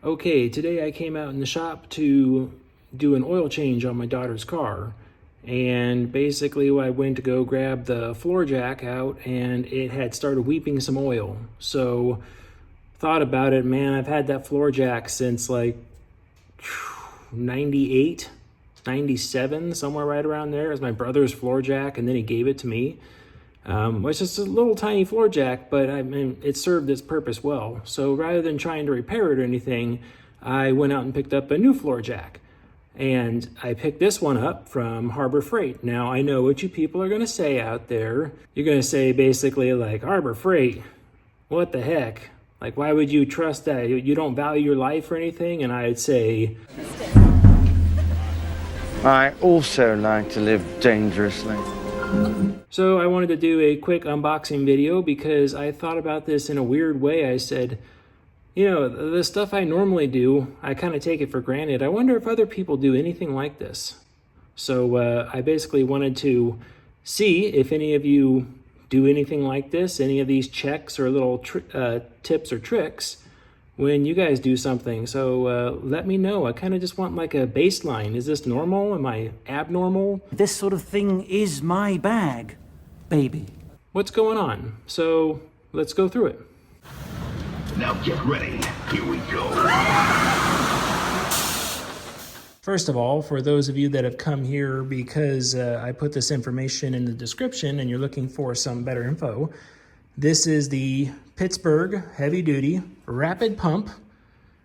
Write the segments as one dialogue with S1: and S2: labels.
S1: Okay, today I came out in the shop to do an oil change on my daughter's car. And basically I went to go grab the floor jack out and it had started weeping some oil. So thought about it, man, I've had that floor jack since like 98, 97, somewhere right around there. It was my brother's floor jack and then he gave it to me. It's just a little tiny floor jack, but I mean, it served its purpose well. So rather than trying to repair it or anything, I went out and picked up a new floor jack. And I picked this one up from Harbor Freight. Now, I know what you people are going to say out there. You're going to say basically like, Harbor Freight, what the heck? Like, why would you trust that? You don't value your life or anything? And I'd say,
S2: I also like to live dangerously.
S1: So I wanted to do a quick unboxing video because I thought about this in a weird way. I said, you know, the stuff I normally do, I kind of take it for granted. I wonder if other people do anything like this. So I basically wanted to see if any of you do anything like this, any of these checks or little tips or tricks when you guys do something. So let me know. I kind of just want like a baseline. Is this normal? Am I abnormal?
S3: This sort of thing is my bag, baby.
S1: What's going on? So let's go through it.
S4: Now get ready. Here we go.
S1: First of all, for those of you that have come here because I put this information in the description and you're looking for some better info, this is the Pittsburg heavy duty rapid pump.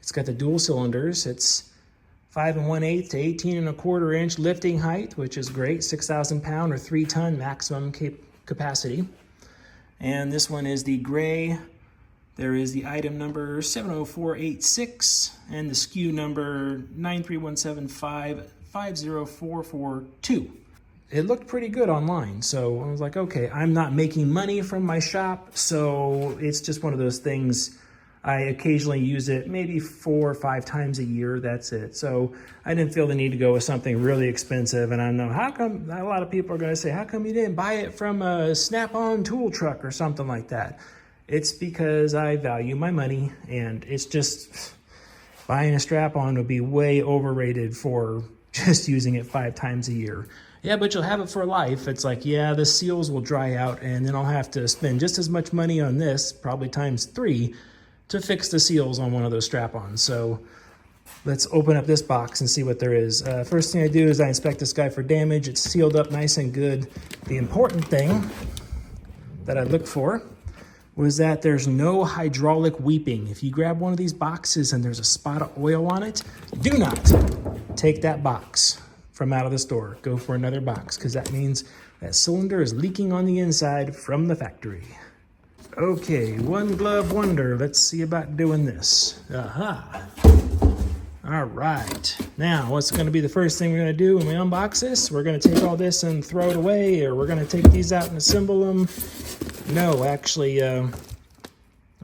S1: It's got the dual cylinders. It's 5 1/8 to 18 1/4 inch lifting height, which is great, 6,000 pound or 3 ton maximum capacity. And this one is the gray. There is the item number 70486 and the SKU number 93175504442. It looked pretty good online, so I was like, okay, I'm not making money from my shop, so it's just one of those things. I occasionally use it maybe 4 or 5 times a year, that's it. So I didn't feel the need to go with something really expensive, and I know how come, a lot of people are gonna say, how come you didn't buy it from a Snap-on tool truck or something like that? It's because I value my money, and it's just, buying a strap-on would be way overrated for just using it 5 times a year. Yeah, but you'll have it for life. It's like, yeah, the seals will dry out, and then I'll have to spend just as much money on this, probably times 3, to fix the seals on one of those strap-ons. So let's open up this box and see what there is. First thing I do is I inspect this guy for damage. It's sealed up nice and good. The important thing that I look for was that there's no hydraulic weeping. If you grab one of these boxes and there's a spot of oil on it, do not take that box from out of the store. Go for another box, because that means that cylinder is leaking on the inside from the factory. Okay, one glove wonder. Let's see about doing this. Aha. All right. Now, what's gonna be the first thing we're gonna do when we unbox this? We're gonna take all this and throw it away, or we're gonna take these out and assemble them. No, actually, I'm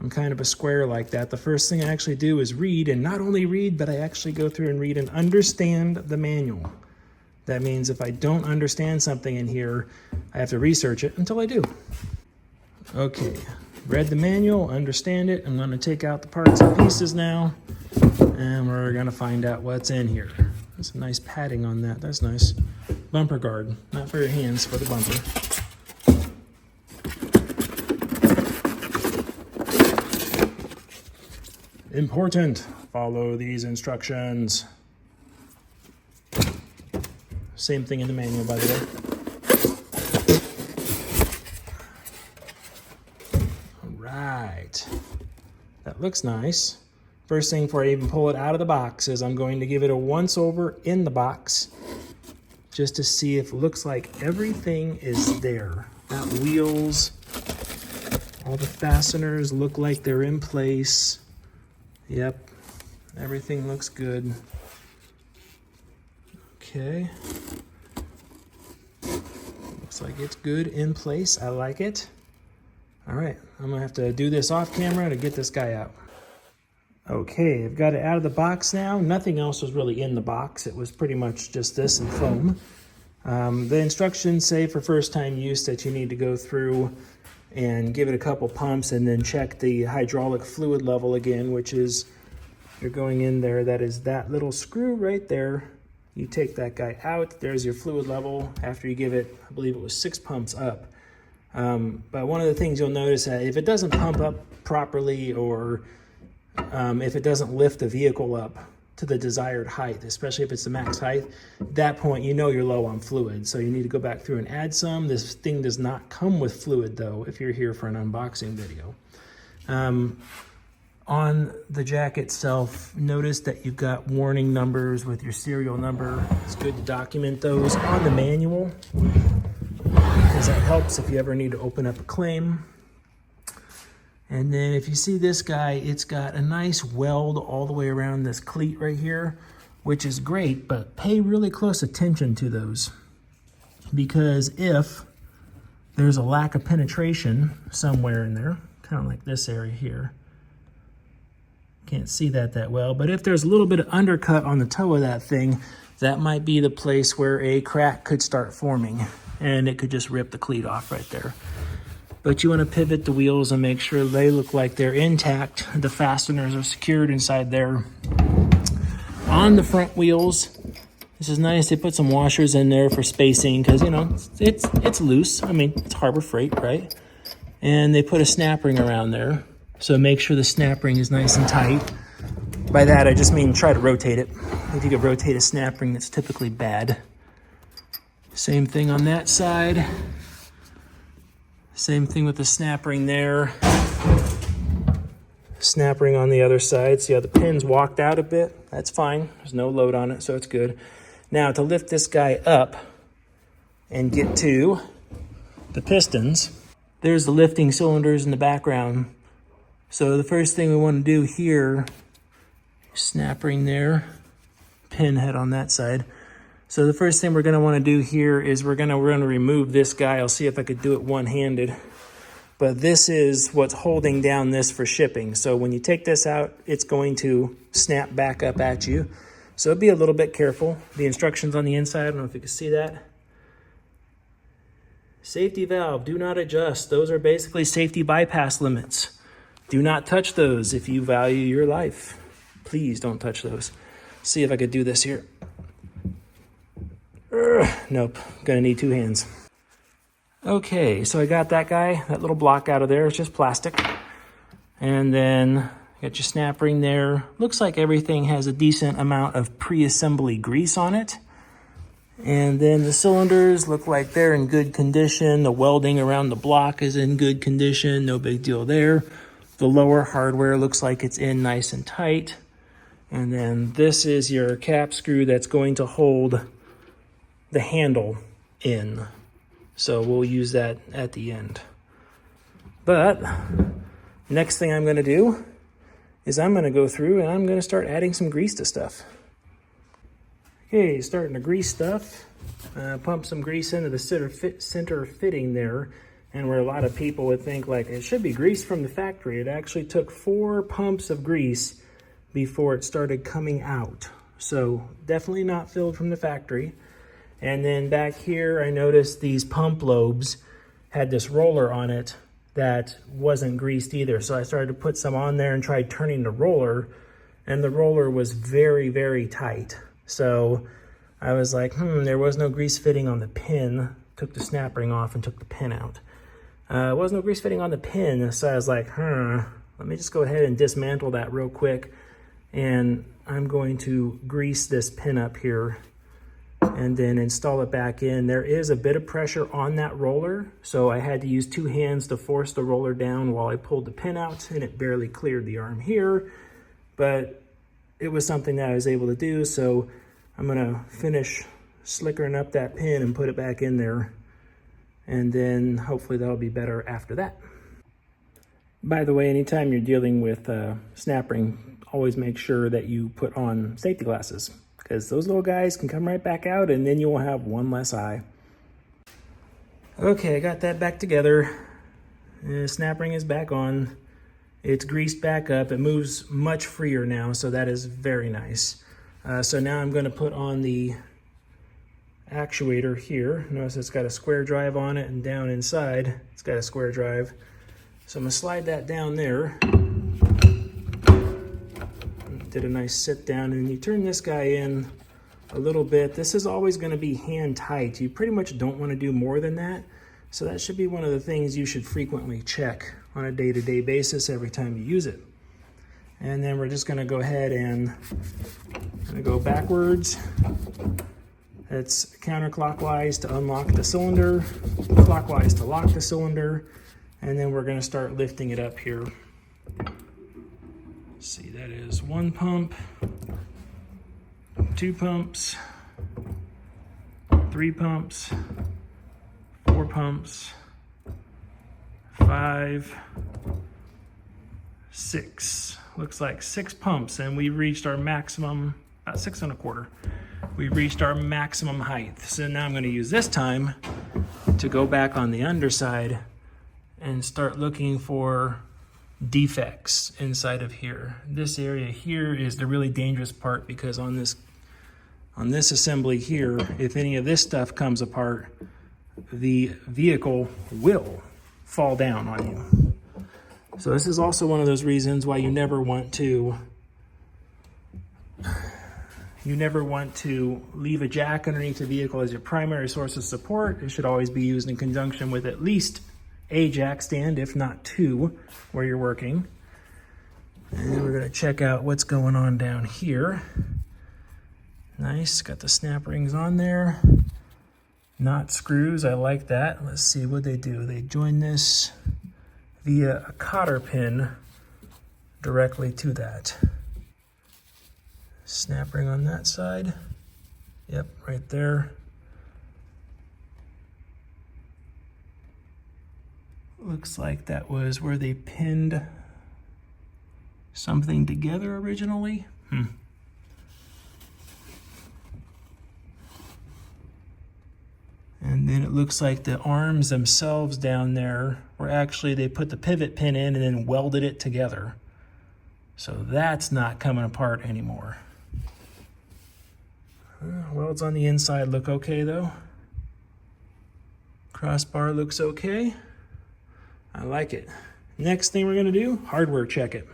S1: kind of a square like that. The first thing I actually do is read, and not only read, but I actually go through and read and understand the manual. That means if I don't understand something in here, I have to research it until I do. Okay, read the manual, understand it. I'm gonna take out the parts and pieces now, and we're gonna find out what's in here. There's some nice padding on that, that's nice. Bumper guard, not for your hands, for the bumper. Important, follow these instructions. Same thing in the manual, by the way. All right, that looks nice. First thing before I even pull it out of the box is I'm going to give it a once over in the box just to see if it looks like everything is there. That wheels, all the fasteners look like they're in place. Yep, everything looks good. Okay. Looks like it's good in place. I like it. All right, I'm gonna have to do this off camera to get this guy out. Okay, I've got it out of the box now. Nothing else was really in the box. It was pretty much just this and foam. The instructions say for first time use that you need to go through and give it a couple pumps and then check the hydraulic fluid level again, which is you're going in there, that is that little screw right there. You take that guy out, there's your fluid level after you give it, I believe it was 6 pumps up. But one of the things you'll notice that if it doesn't pump up properly, or if it doesn't lift the vehicle up to the desired height, especially if it's the max height, at that point you know you're low on fluid. So you need to go back through and add some. This thing does not come with fluid though, if you're here for an unboxing video. On the jack itself, notice that you've got warning numbers with your serial number. It's good to document those on the manual, because that helps if you ever need to open up a claim. And then if you see this guy, it's got a nice weld all the way around this cleat right here, which is great, but pay really close attention to those, because if there's a lack of penetration somewhere in there, kind of like this area here, can't see that well, but if there's a little bit of undercut on the toe of that thing, that might be the place where a crack could start forming, and it could just rip the cleat off right there. But you want to pivot the wheels and make sure they look like they're intact. The fasteners are secured inside there. On the front wheels, this is nice. They put some washers in there for spacing, because, you know, it's loose. I mean, it's Harbor Freight, right? And they put a snap ring around there. So make sure the snap ring is nice and tight. By that, I just mean try to rotate it. If you could rotate a snap ring, that's typically bad. Same thing on that side. Same thing with the snap ring there. Snap ring on the other side. See how the pin's walked out a bit? That's fine. There's no load on it, so it's good. Now to lift this guy up and get to the pistons, there's the lifting cylinders in the background. So the first thing we want to do here, snap ring there, pin head on that side. So the first thing we're going to want to do here is we're going to remove this guy. I'll see if I could do it one-handed. But this is what's holding down this for shipping. So when you take this out, it's going to snap back up at you. So be a little bit careful. The instructions on the inside, I don't know if you can see that. Safety valve, do not adjust. Those are basically safety bypass limits. Do not touch those if you value your life. Please don't touch those. See if I could do this here. Nope, gonna need 2 hands. Okay, so I got that guy, that little block out of there. It's just plastic. And then got your snap ring there. Looks like everything has a decent amount of pre-assembly grease on it. And then the cylinders look like they're in good condition. The welding around the block is in good condition. No big deal there. The lower hardware looks like it's in nice and tight. And then this is your cap screw that's going to hold the handle in. So we'll use that at the end. But next thing I'm going to do is I'm going to go through and I'm going to start adding some grease to stuff. Okay, starting to grease stuff. Pump some grease into the center fitting there. And where a lot of people would think like it should be grease from the factory, it actually took 4 pumps of grease before it started coming out. So definitely not filled from the factory. And then back here, I noticed these pump lobes had this roller on it that wasn't greased either. So I started to put some on there and tried turning the roller, and the roller was very, very tight. So I was like, there was no grease fitting on the pin. Took the snap ring off and took the pin out. There was no grease fitting on the pin, so I was like, let me just go ahead and dismantle that real quick. And I'm going to grease this pin up here and then install it back in. There is a bit of pressure on that roller, so I had to use 2 hands to force the roller down while I pulled the pin out, and it barely cleared the arm here, but it was something that I was able to do. So I'm gonna finish slickering up that pin and put it back in there, and then hopefully that'll be better after that. By the way, anytime you're dealing with snap ring, always make sure that you put on safety glasses, because those little guys can come right back out and then you will have one less eye. Okay, I got that back together. The snap ring is back on. It's greased back up. It moves much freer now, so that is very nice. So now I'm going to put on the actuator here. Notice it's got a square drive on it, and down inside it's got a square drive. So I'm going to slide that down there. did a nice sit down, and you turn this guy in a little bit. This is always going to be hand tight. You pretty much don't want to do more than that. So that should be one of the things you should frequently check on a day-to-day basis every time you use it. And then we're just going to go ahead and go backwards. It's counterclockwise to unlock the cylinder, clockwise to lock the cylinder, and then we're going to start lifting it up here. Let's see, that is 1 pump, 2 pumps, 3 pumps, 4 pumps, 5, 6. Looks like 6 pumps, and we reached our maximum, about 6 1/4. We reached our maximum height. So now I'm going to use this time to go back on the underside and start looking for defects inside of here. This area here is the really dangerous part, because on this assembly here, if any of this stuff comes apart, the vehicle will fall down on you. So this is also one of those reasons why you never want to leave a jack underneath the vehicle as your primary source of support. It should always be used in conjunction with at least a jack stand, if not 2, where you're working. And then we're going to check out what's going on down here. Nice, got the snap rings on there. Not screws, I like that. Let's see what they do. They join this via a cotter pin directly to that. Snap ring on that side. Yep, right there. Looks like that was where they pinned something together originally. And then it looks like the arms themselves down there were actually, they put the pivot pin in and then welded it together. So that's not coming apart anymore. Welds on the inside look okay though. Crossbar looks okay. I like it. Next thing we're gonna do, hardware check it.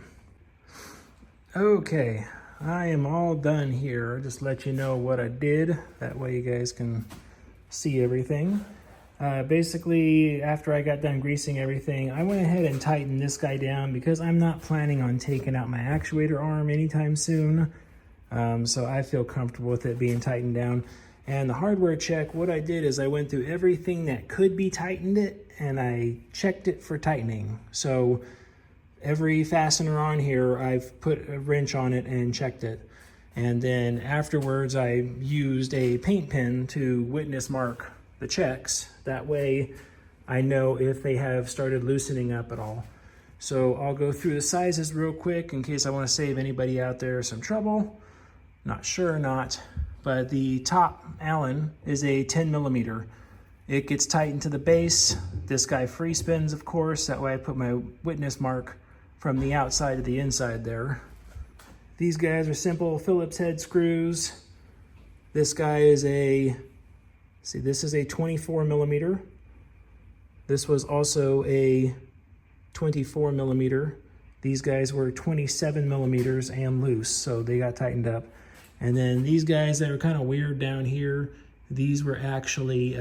S1: Okay, I am all done here. I'll just let you know what I did. That way you guys can see everything. Basically, after I got done greasing everything, I went ahead and tightened this guy down because I'm not planning on taking out my actuator arm anytime soon. So I feel comfortable with it being tightened down. And the hardware check, what I did is I went through everything that could be tightened and I checked it for tightening. So every fastener on here, I've put a wrench on it and checked it. And then afterwards, I used a paint pen to witness mark the checks. That way I know if they have started loosening up at all. So I'll go through the sizes real quick in case I want to save anybody out there some trouble. Not sure or not, but the top Allen is a 10 millimeter. It gets tightened to the base. This guy free spins, of course. That way I put my witness mark from the outside to the inside there. These guys are simple Phillips head screws. This guy is this is a 24 millimeter. This was also a 24 millimeter. These guys were 27 millimeters and loose, so they got tightened up. And then these guys that are kind of weird down here, these were actually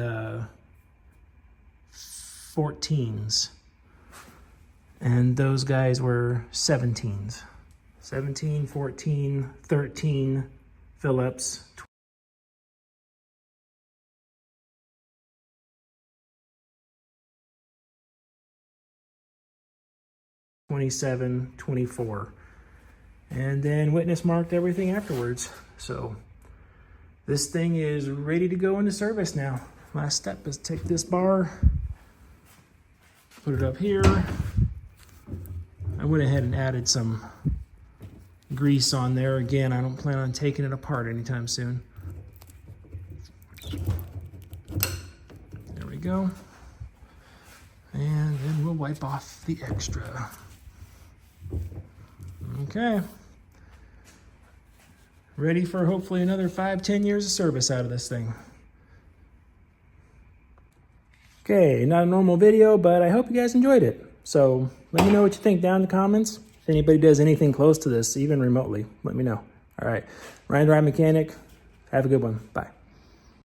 S1: 14s. And those guys were 17s. 17, 14, 13 Phillips. 27, 24. And then witness marked everything afterwards. So this thing is ready to go into service now. Last step is take this bar, put it up here. I went ahead and added some grease on there. Again, I don't plan on taking it apart anytime soon. There we go. And then we'll wipe off the extra. Okay. Ready for hopefully another 5-10 years of service out of this thing. Okay, not a normal video, but I hope you guys enjoyed it. So let me know what you think down in the comments. If anybody does anything close to this, even remotely, let me know. All right. Ryan Ride Mechanic. Have a good one. Bye.